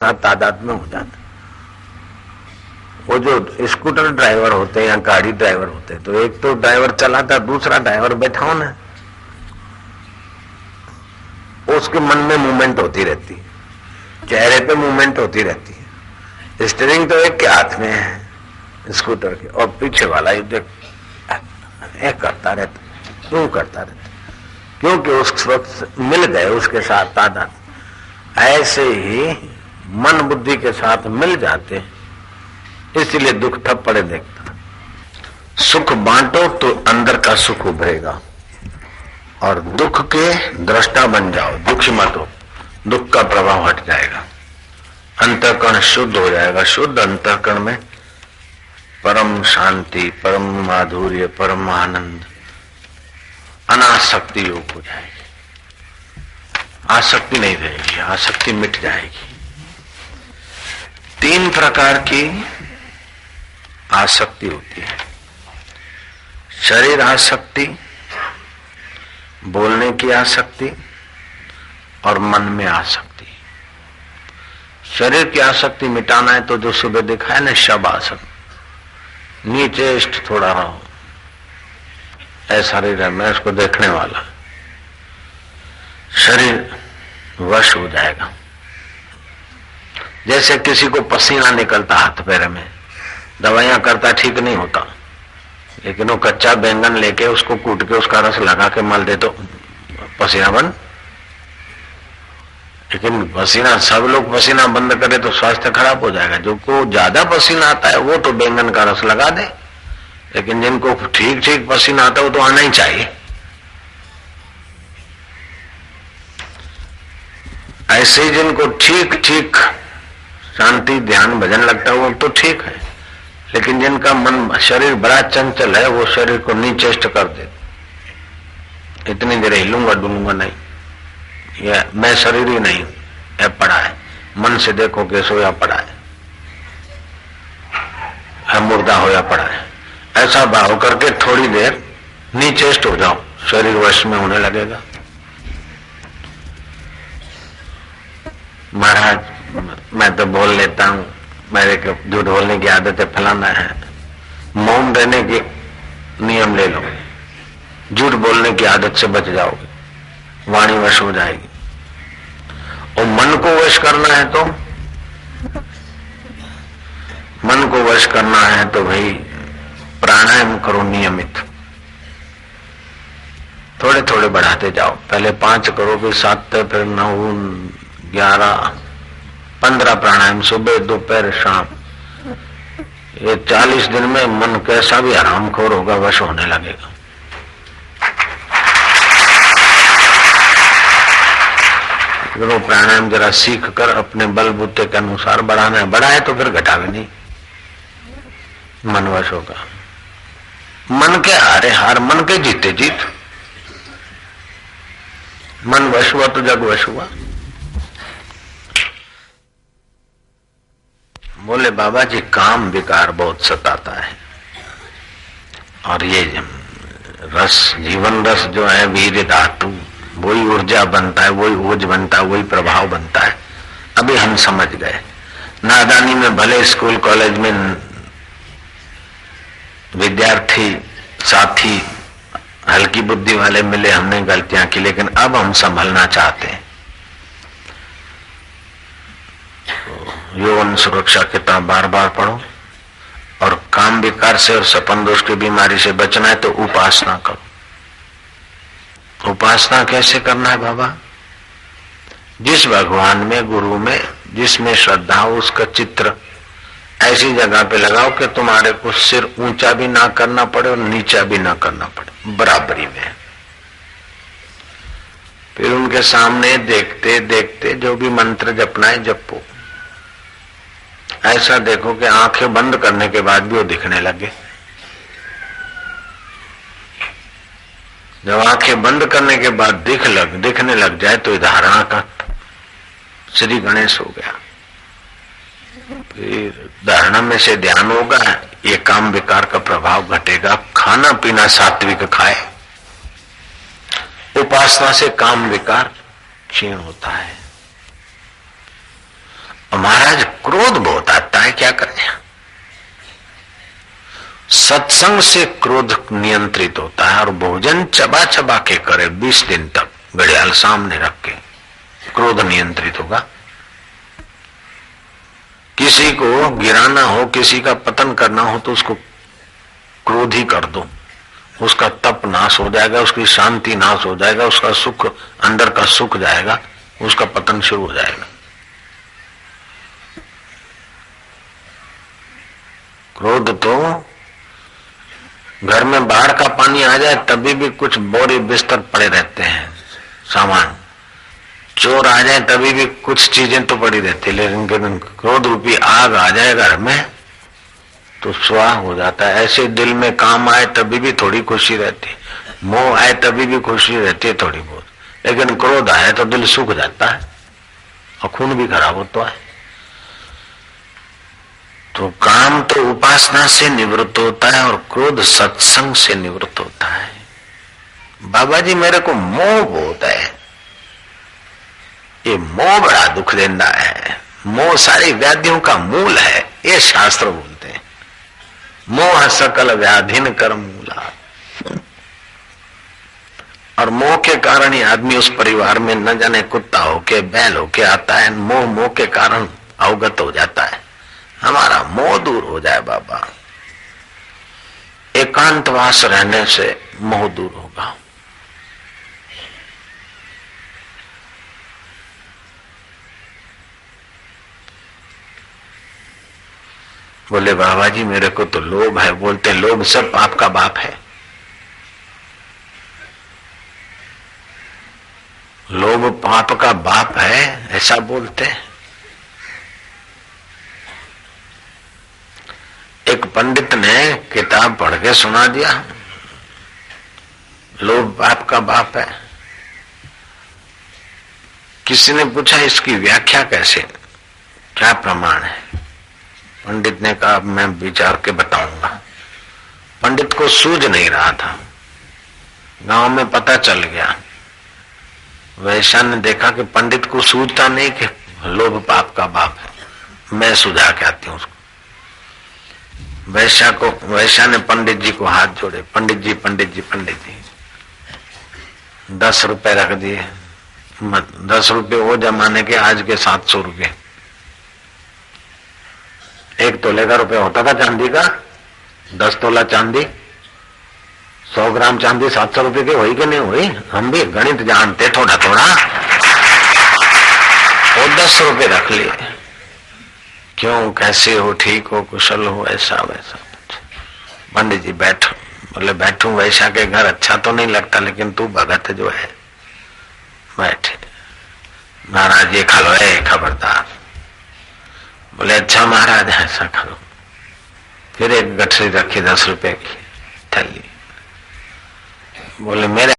तादाद में हो जाता। वो जो स्कूटर ड्राइवर होते हैं या गाड़ी ड्राइवर होते हैं, तो एक तो ड्राइवर चलाता, दूसरा ड्राइवर बैठा हो ना, उसके मन में मूवमेंट होती रहती है, चेहरे पे मूवमेंट होती रहती है। स्टीयरिंग तो एक के हाथ में है स्कूटर के, और पीछे वाला ये करता रहता, क्यों करता रहता, क्योंकि उस वक्त मिल गए उसके साथ तादाद। ऐसे ही मन बुद्धि के साथ मिल जाते हैं, इसलिए दुख थप्पड़े देखता। सुख बांटो तो अंदर का सुख उभरेगा, और दुख के दृष्टा बन जाओ, दुखी मत हो, दुख का प्रभाव हट जाएगा, अंतःकरण शुद्ध हो जाएगा। शुद्ध अंतःकरण में परम शांति, परम माधुर्य, परम आनंद, अनासक्ति योग हो जाएगी। आसक्ति नहीं रहेगी, आसक्ति मिट जाएगी। 3 प्रकार की आसक्ति होती है। शरीर आसक्ति, बोलने की आसक्ति, और मन में आसक्ति। शरीर की आसक्ति मिटाना है तो जो सुबह दिखा है ना, शब आसन, नीचे इष्ट थोड़ा रहो, ऐसा शरीर है, मैं उसको देखने वाला, शरीर वश हो जाएगा। जैसे किसी को पसीना निकलता हाथ पैर में, दवाइयां करता ठीक नहीं होता, लेकिन वो कच्चा बैंगन लेके उसको कूट के उसका रस लगा के मल दे तो पसीना बंद। लेकिन पसीना, सब लोग पसीना बंद करे तो स्वास्थ्य खराब हो जाएगा। जो को ज्यादा पसीना आता है वो तो बैंगन का रस लगा दे, लेकिन जिनको ठीक ठीक पसीना आता है वो तो आना ही चाहिए। ऐसे ही जिनको ठीक ठीक शांति, ध्यान, भजन लगता है वो तो ठीक है, लेकिन जिनका मन, शरीर बड़ा चंचल है, वो शरीर को नीचेष्ट कर दे, इतनी देर हिलूंगा डूलूंगा नहीं, ये मैं शरीर ही नहीं, यह पड़ा है, मन से देखो कि सोया पड़ा है, मुर्दा होया पड़ा है, ऐसा भाव करके थोड़ी देर नीचेष्ट हो जाओ, शरीर वश में होने लगेगा। महाराज मैं तो बोल लेता हूं, मेरे को झूठ बोलने की आदत है, फलाना है, मौन रहने के नियम ले लो, झूठ बोलने की आदत से बच जाओगे, वाणी वश हो जाएगी। और मन को वश करना है तो, मन को वश करना है तो भाई प्राणायाम करो नियमित, थोड़े थोड़े बढ़ाते जाओ, पहले 5 करो, फिर 7, फिर 9, 11, 15 प्राणायाम सुबह, दोपहर, शाम। ये 40 दिन में मन कैसा भी हरामखोर होगा, वश होने लगेगा। वो प्राणायाम जरा सीख कर अपने बलबूते के अनुसार बढ़ाना है, बढ़ाए तो फिर घटावे नहीं, मन वश होगा। मन के हारे हार, मन के जीते जीत। मन वश हुआ तो जग वश हुआ। बोले बाबा जी काम विकार बहुत सताता है, और ये रस, जीवन रस जो है, वीर धातु, वही ऊर्जा बनता है, वही ओज बनता है, वही प्रभाव बनता है। अभी हम समझ गए। नादानी में भले स्कूल कॉलेज में विद्यार्थी साथी हल्की बुद्धि वाले मिले, हमने गलतियां की, लेकिन अब हम संभलना चाहते हैं। यौवन सुरक्षा किताब बार बार पढ़ो, और काम विकार से और सपन दोष की बीमारी से बचना है तो उपासना करो। उपासना कैसे करना है बाबा? जिस भगवान में, गुरु में, जिसमें श्रद्धा हो, उसका चित्र ऐसी जगह पे लगाओ कि तुम्हारे को सिर ऊंचा भी ना करना पड़े और नीचा भी ना करना पड़े, बराबरी में। फिर उनके सामने देखते देखते जो भी मंत्र जपना है जपो। ऐसा देखो कि आंखें बंद करने के बाद भी वो दिखने लगे। जब आंखें बंद करने के बाद दिखने लग जाए तो धारणा का श्री गणेश हो गया। फिर धारणा में से ध्यान होगा, ये काम विकार का प्रभाव घटेगा। खाना पीना सात्विक खाए, उपासना से काम विकार क्षीण होता है। महाराज क्रोध बहुत आता है, क्या करें। सत्संग से क्रोध नियंत्रित होता है और भोजन चबा चबा के करे 20 दिन तक, घड़ियाल सामने रख के, क्रोध नियंत्रित होगा। किसी को गिराना हो, किसी का पतन करना हो तो उसको क्रोध ही कर दो, उसका तप नाश हो जाएगा, उसकी शांति नाश हो जाएगा, उसका सुख, अंदर का सुख जाएगा, उसका पतन शुरू हो जाएगा। क्रोध तो घर में बाहर का पानी आ जाए तभी भी कुछ बोरी बिस्तर पड़े रहते हैं, सामान, चोर आ जाए तभी भी कुछ चीजें तो पड़ी रहती, लेकिन क्रोध रूपी आग आ जाए घर में तो स्वाह हो जाता है। ऐसे दिल में काम आए तभी भी थोड़ी खुशी रहती, मोह आए तभी भी खुशी रहती है थोड़ी बहुत, लेकिन क्रोध आए तो दिल सूख जाता है और खून भी खराब होता है। तो काम तो उपासना से निवृत्त होता है और क्रोध सत्संग से निवृत्त होता है। बाबा जी मेरे को मोह बहुत है, ये मोह बड़ा दुख देता है, मोह सारी व्याधियों का मूल है, ये शास्त्र बोलते हैं। मोह सकल व्याधिन कर्म मूला। और मोह के कारण ही आदमी उस परिवार में न जाने कुत्ता होके बैल होके आता है, मोह के कारण अवगत हो जाता है। हमारा मोह दूर हो जाए बाबा, एकांतवास रहने से मोह दूर होगा। बोले बाबा जी मेरे को तो लोभ है। बोलते लोभ सब पाप का बाप है। लोभ पाप का बाप है ऐसा बोलते हैं। एक पंडित ने किताब पढ़ के सुना दिया, लोभ पाप का बाप है। किसी ने पूछा इसकी व्याख्या कैसे, क्या प्रमाण है? पंडित ने कहा मैं विचार के बताऊंगा। पंडित को सूझ नहीं रहा था, गांव में पता चल गया। वैश्या ने देखा कि पंडित को सूझता नहीं कि लोभ पाप का बाप है, मैं सुझा के आती हूँ उसको। वैश्या ने पंडित जी को हाथ जोड़े, पंडित जी पंडित जी पंडित जी, 10 रुपए रख दिए। 10 रुपए वो जमाने के, आज के 700 रुपए। 1 तोले का रुपया होता था चांदी का, 10 तोला चांदी, 100 ग्राम चांदी 700 रुपए की हुई कि नहीं हुई? हम भी गणित जानते थोड़ा थोड़ा। वो 10 रुपए रख लिए। क्यों, कैसे हो, ठीक हो, कुशल हो, ऐसा वैसा। पंडित जी बैठो। बोले बैठूं, वैश्या के घर अच्छा तो नहीं लगता, लेकिन तू भगत जो है बैठे। महाराज ये खा लो, खबरदार। बोले अच्छा महाराज ऐसा करो। फिर एक गठरी रखी 10 रुपए की थैली। बोले मेरे